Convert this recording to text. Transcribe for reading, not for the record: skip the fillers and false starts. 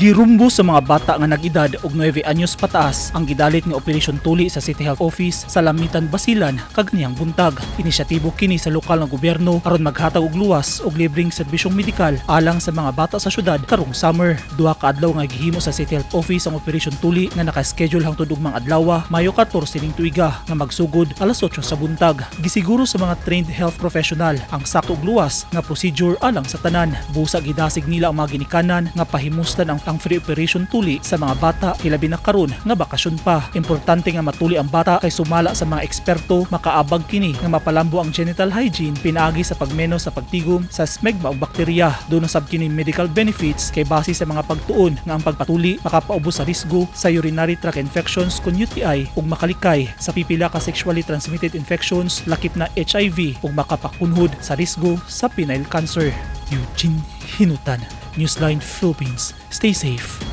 Girumbo sa mga bata nga nag-edad og 9 anyos pataas ang gidalit nga Operation Tuli sa City Health Office sa Lamitan, Basilan kagniyang buntag. Inisyatibo kini sa lokal nga gobyerno aron maghatag og luwas og libreng serbisyong medikal alang sa mga bata sa syudad karong summer. Duha ka adlaw nga gihimo sa City Health Office ang Operation Tuli nga naka-schedule hangtod ugmang ADLAWA Mayo 14 ning tuiga nga magsugod alas 8 sa buntag. Gisiguro sa mga trained health professional ang sakto og luwas nga procedure alang sa tanan. Busa gidasig nila ang mga ginikanan nga pahimustan ang free operation tuli sa mga bata hilabi na karon nga bakasyon pa. Importante nga matuli ang bata kay sumala sa mga eksperto makaabag kini nga mapalambo ang genital hygiene pinaagi sa pagmenos sa pagtigom sa smegma ug bakterya. Doon sab kini medical benefits kay base sa mga pagtuon nga ang pagpatuli makapaubos sa risgo sa urinary tract infections kun UTI ug makalikay sa pipila ka sexually transmitted infections lakip na HIV ug makapakunhod sa risgo sa penile cancer. Eugene Hinutan, Newsline Philippines. Stay safe.